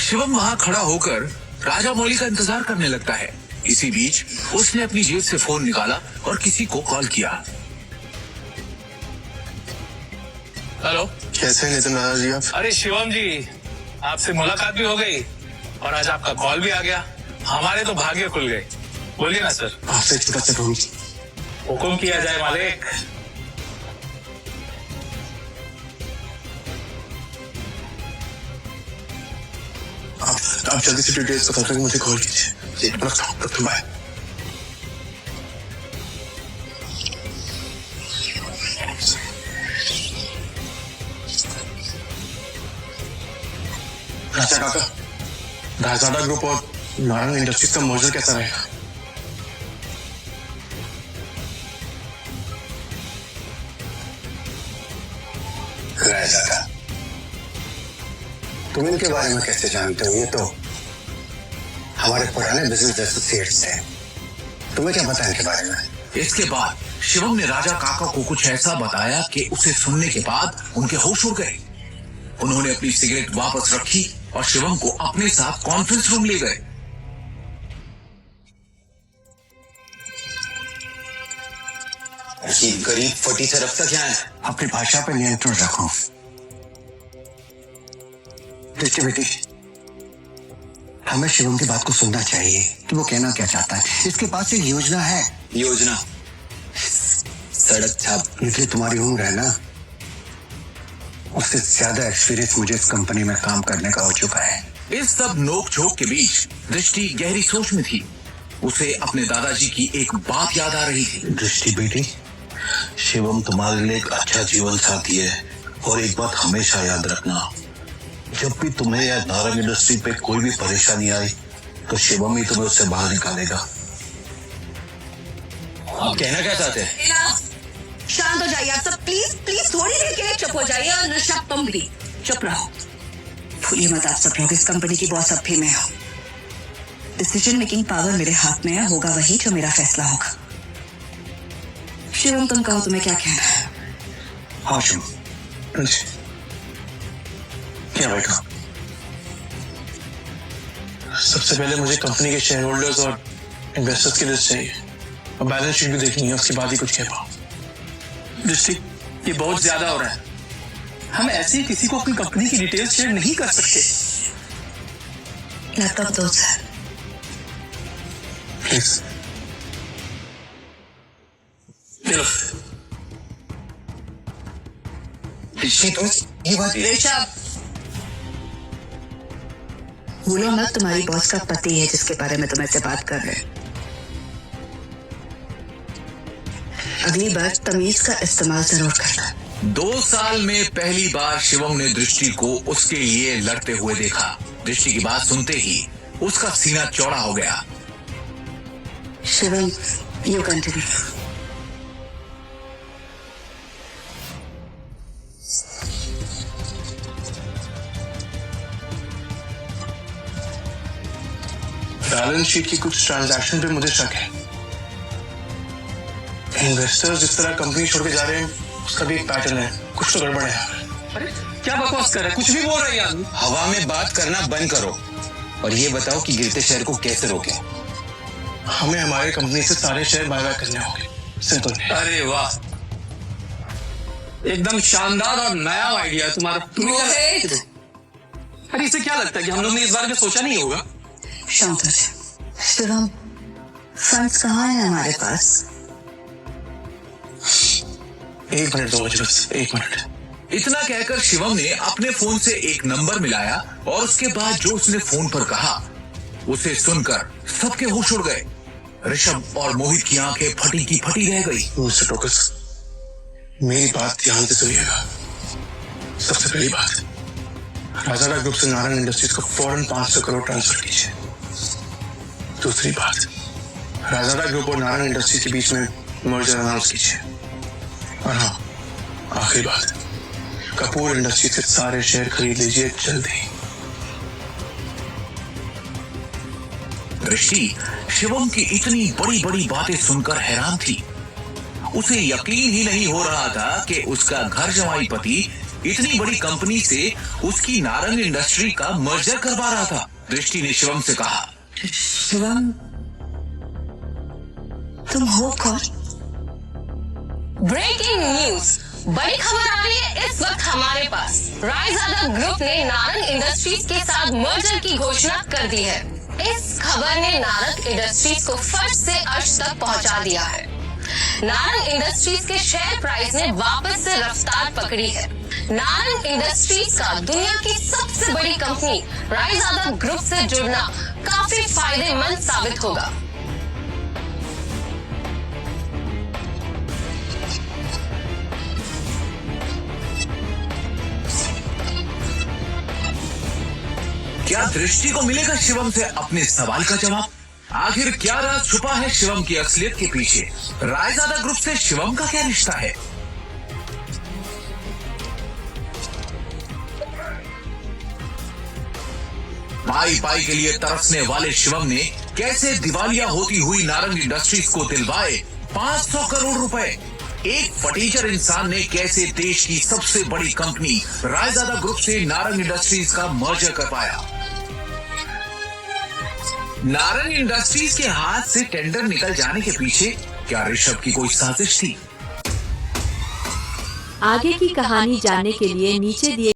शिवम वहाँ खड़ा होकर राजा मौली का इंतजार करने लगता है। इसी बीच उसने अपनी जेब से फोन निकाला और किसी को कॉल किया। हेलो, कैसे हैं नितिन राजा जी आप? अरे शिवम जी, आपसे मुलाकात भी हो गई और आज आपका कॉल भी आ गया। हमारे तो भाग्य खुल गए। बोलिए ना सर। आपसे छोटा सा रूम। हुकुम किया जाए मालिक। आप जल्दी से डिटेल्स बता कर मुझे कॉल कीजिए। रखता हूँ, बाय। राजा काका, राजाडा ग्रुप और नारायण इंडस्ट्रीज का मर्जर कैसा रहेगा? राजाडा, तुम इनके बारे में कैसे जानते हो? ये तो हमारे पुराने बिजनेस एसोसिएट्स हैं। तुम्हें क्या पता है इनके बारे में? इसके बाद शिवम ने राजा काका को कुछ ऐसा बताया कि उसे सुनने के बाद उनके होश उड़ गए। उन्होंने अपनी सिगरेट वापस रखी और शिवम को अपने साथ कॉन्फ्रेंस रूम ले गए। ये गरीब फटी से रफ्ता क्या है? अपनी भाषा पे नियंत्रण रखो। देखिए बेटी, हमें शिवम की बात को सुनना चाहिए कि वो कहना क्या चाहता है। इसके पास एक योजना है। योजना? सड़क छाप निकली तुम्हारी उम्र है ना, उससे ज्यादा एक्सपीरियंस मुझे इस कंपनी में काम करने का हो चुका है। इस सब नोक झोंक के बीच दृष्टि गहरी सोच में थी। उसे अपने दादाजी की एक बात याद आ रही थी। दृष्टि बेटी, शिवम तुम्हारे लिए एक अच्छा जीवन साथी है और एक बात हमेशा याद रखना, जब भी तुम्हें या नारंग इंडस्ट्री पे कोई भी परेशानी आई तो शिवम ही तुम्हें उससे बाहर निकालेगा। आप कहना क्या चाहते हैं? शांत हो जाइए आप सब, प्लीज प्लीज थोड़ी देर के लिए चुप हो जाइए। और नशा तुम भी चुप रहो। भूलिए मत आप सब लोग, इस कंपनी की बॉस अब भी मैं हूँ। डिसीजन मेकिंग पावर मेरे हाथ में है। होगा वही जो मेरा फैसला होगा। शिवम तुम कहो, तुम्हें क्या कहना है? हाँ शिवम। क्या बेटा? सबसे पहले मुझे कंपनी के शेयर होल्डर्स और इन्वेस्टर्स की लिस्ट चाहिए और बैलेंस शीट भी देखनी है, उसके बाद ही कुछ कह पाऊं। दृष्टि, ये बहुत ज्यादा हो रहा है। हम ऐसे ही किसी को अपनी कंपनी की डिटेल्स शेयर नहीं कर सकते। लैपटॉप दो सर। प्लीज। ये बात ऋषभ, भूलो मत तुम्हारी बॉस का पति है जिसके बारे में तुम ऐसे बात कर रहे हैं। अगली बार तमीज का इस्तेमाल जरूर करना। 2 साल में पहली बार शिवम ने दृष्टि को उसके लिए लड़ते हुए देखा। दृष्टि की बात सुनते ही उसका सीना चौड़ा हो गया। Shivam, you continue. Balance sheet की कुछ ट्रांजैक्शन पे मुझे शक है। इन्वेस्टर्स जिस तरह कंपनी छोड़ के जा रहे हैं उसका भी एक पैटर्न है। कुछ तो गड़बड़ है। अरे क्या बकवास कर रहा है? कुछ भी बोल रहे हैं यार। हवा में बात करना बंद करो और ये बताओ कि गिरते शहर को कैसे रोके? हमें हमारे कंपनी से सारे शेयर बायबैक करने होंगे। सिंपल। अरे वाह, एकदम शानदार और नया आइडिया तुम्हारा। रोहित, अरे इसे क्या लगता है कि हम लोग ने इस बारे में सोचा नहीं होगा? शांत हो जाओ। शिवम, फंड्स कहाँ हैं हमारे पास? 1 मिनट दो मुझे, बस 1 मिनट। इतना कहकर शिवम ने अपने फोन से एक नंबर मिलाया और उसके बाद जो उसने फोन पर कहा उसे सुनकर सबके होश उड़ गए। ऋषभ और मोहित की आंखें फटी की फटी रह गई। मिस्टर टोकस, मेरी बात ध्यान से सुनिएगा। सबसे पहली बात, राजाडा ग्रुप से नारायण इंडस्ट्रीज को फौरन 500 करोड़ ट्रांसफर कीजिए। दूसरी बात, राजाडा ग्रुप और नारायण इंडस्ट्रीज के बीच में मर्जर अनाउंस कीजिए। और हाँ, आखिरी बात, कपूर इंडस्ट्रीज से सारे शेयर खरीद लीजिए जल्दी। दृष्टि शिवम की इतनी बड़ी बड़ी बातें सुनकर हैरान थी। उसे यकीन ही नहीं हो रहा था कि उसका घर जमाई पति इतनी बड़ी कंपनी से उसकी नारंग इंडस्ट्री का मर्जर करवा रहा था। दृष्टि ने शिवम से कहा, शिवम, तुम हो कौन? ब्रेकिंग न्यूज, बड़ी खबर आ रही है इस वक्त हमारे पास। रायजादा ग्रुप ने नारंग इंडस्ट्रीज के साथ मर्जर की घोषणा कर दी है। इस खबर ने नारंग इंडस्ट्रीज को फर्श से अर्श तक पहुंचा दिया है। नारंग इंडस्ट्रीज के शेयर प्राइस ने वापस से रफ्तार पकड़ी है। नारंग इंडस्ट्रीज का दुनिया की सबसे बड़ी कंपनी रायजादा ग्रुप से जुड़ना काफी फायदेमंद साबित होगा। क्या दृष्टि को मिलेगा शिवम से अपने सवाल का जवाब? आखिर क्या राज छुपा है शिवम की असलियत के पीछे? रायजादा ग्रुप से शिवम का क्या रिश्ता है? पाई पाई के लिए तरसने वाले शिवम ने कैसे दिवालिया होती हुई नारंग इंडस्ट्रीज को दिलवाए 500 करोड़ रुपए? एक फटीचर इंसान ने कैसे देश की सबसे बड़ी कंपनी रायजादा ग्रुप से नारंग इंडस्ट्रीज का मर्जर कर पाया? नारंग इंडस्ट्रीज के हाथ से टेंडर निकल जाने के पीछे क्या ऋषभ की कोई साजिश थी? आगे की कहानी जानने के लिए नीचे दिए